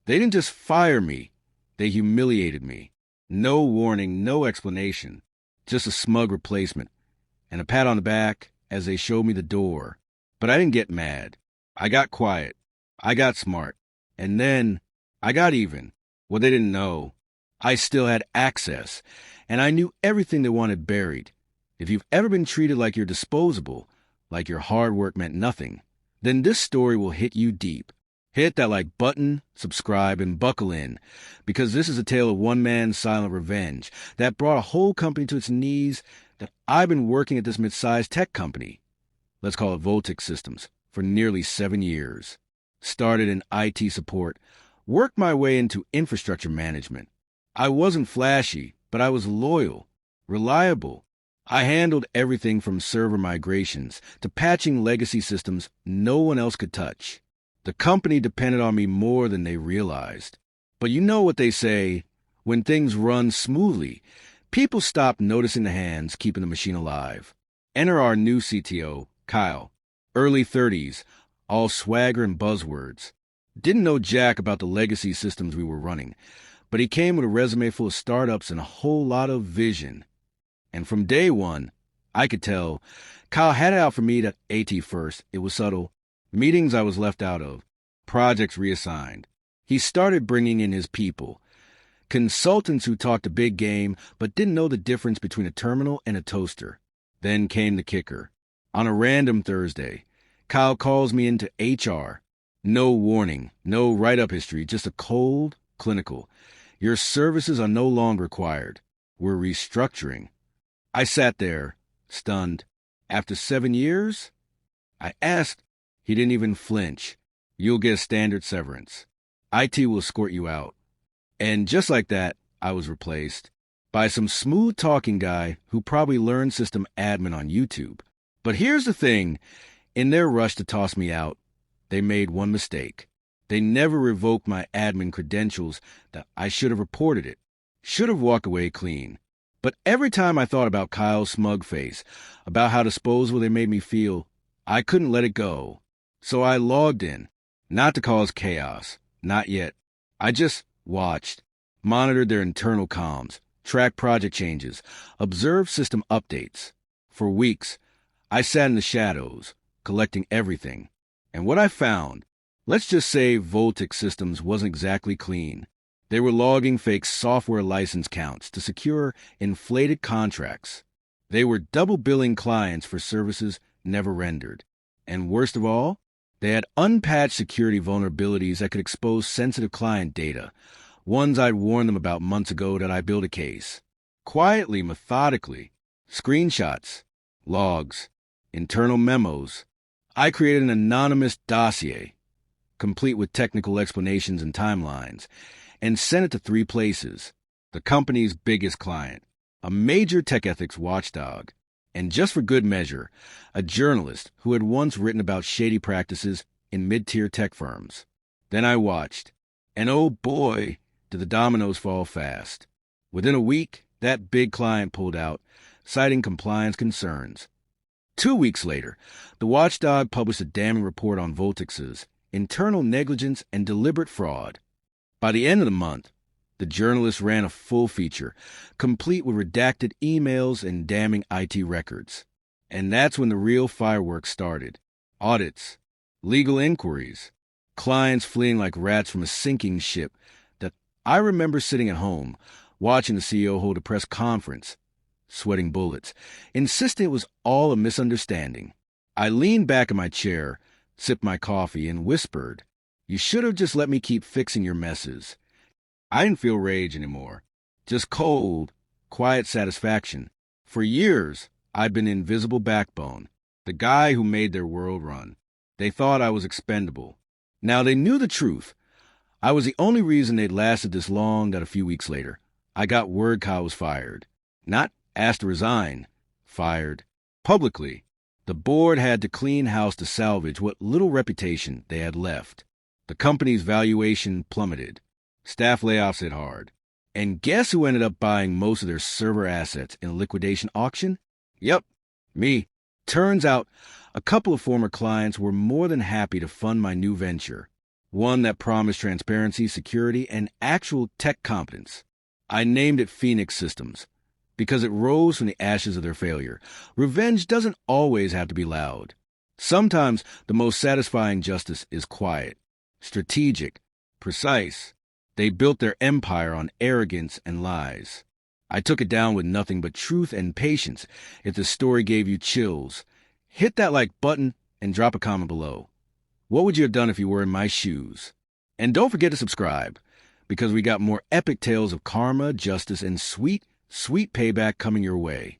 They didn't just fire me, they humiliated me. No warning, no explanation, just a smug replacement, and a pat on the back as they showed me the door. But I didn't get mad. I got quiet. I got smart. And then I got even. What they didn't know, I still had access, and I knew everything they wanted buried. If you've ever been treated like you're disposable, like your hard work meant nothing, then this story will hit you deep. Hit that like button, subscribe, and buckle in, because this is a tale of one man's silent revenge that brought a whole company to its knees. That I've been working at this mid-sized tech company, let's call it Voltic Systems, for nearly 7 years. Started in IT support, worked my way into infrastructure management. I wasn't flashy, but I was loyal, reliable. I handled everything from server migrations to patching legacy systems no one else could touch. The company depended on me more than they realized. But you know what they say, when things run smoothly, people stop noticing the hands keeping the machine alive. Enter our new CTO, Kyle. Early 30s, all swagger and buzzwords. Didn't know jack about the legacy systems we were running, but he came with a resume full of startups and a whole lot of vision. And from day one, I could tell, Kyle had it out for me to AT first. It was subtle. Meetings I was left out of. Projects reassigned. He started bringing in his people. Consultants who talked a big game but didn't know the difference between a terminal and a toaster. Then came the kicker. On a random Thursday, Kyle calls me into HR. No warning, no write-up history, just a cold, clinical. Your services are no longer required. We're restructuring. I sat there, stunned. After 7 years? I asked. He didn't even flinch. You'll get a standard severance. IT will escort you out. And just like that, I was replaced by some smooth-talking guy who probably learned system admin on YouTube. But here's the thing. In their rush to toss me out, they made one mistake. They never revoked my admin credentials. That I should have reported it. Should have walked away clean. But every time I thought about Kyle's smug face, about how disposable they made me feel, I couldn't let it go. So I logged in, not to cause chaos, not yet. I just watched, monitored their internal comms, tracked project changes, observed system updates. For weeks, I sat in the shadows, collecting everything. And what I found, let's just say Voltic Systems wasn't exactly clean. They were logging fake software license counts to secure inflated contracts. They were double billing clients for services never rendered. And worst of all, they had unpatched security vulnerabilities that could expose sensitive client data, ones I'd warned them about months ago that I built a case. Quietly, methodically, screenshots, logs, internal memos. I created an anonymous dossier, complete with technical explanations and timelines, and sent it to 3 places. The company's biggest client, a major tech ethics watchdog, and just for good measure, a journalist who had once written about shady practices in mid-tier tech firms. Then I watched, and oh boy, did the dominoes fall fast. Within a week, that big client pulled out, citing compliance concerns. 2 weeks later, the watchdog published a damning report on Voltix's internal negligence and deliberate fraud. By the end of the month, the journalist ran a full feature, complete with redacted emails and damning IT records. And that's when the real fireworks started. Audits, legal inquiries, clients fleeing like rats from a sinking ship. That I remember sitting at home, watching the CEO hold a press conference, sweating bullets, insisting it was all a misunderstanding. I leaned back in my chair, sipped my coffee, and whispered, "You should have just let me keep fixing your messes." I didn't feel rage anymore, just cold, quiet satisfaction. For years, I'd been invisible backbone, the guy who made their world run. They thought I was expendable. Now they knew the truth. I was the only reason they'd lasted this long. That a few weeks later, I got word Kyle was fired. Not asked to resign, fired. Publicly. The board had to clean house to salvage what little reputation they had left. The company's valuation plummeted. Staff layoffs hit hard. And guess who ended up buying most of their server assets in a liquidation auction? Yep, me. Turns out, a couple of former clients were more than happy to fund my new venture. one that promised transparency, security, and actual tech competence. I named it Phoenix Systems because it rose from the ashes of their failure. Revenge doesn't always have to be loud. Sometimes the most satisfying justice is quiet, strategic, precise. They built their empire on arrogance and lies. I took it down with nothing but truth and patience. If the story gave you chills, hit that like button and drop a comment below. What would you have done if you were in my shoes? And don't forget to subscribe, because we got more epic tales of karma, justice, and sweet, sweet payback coming your way.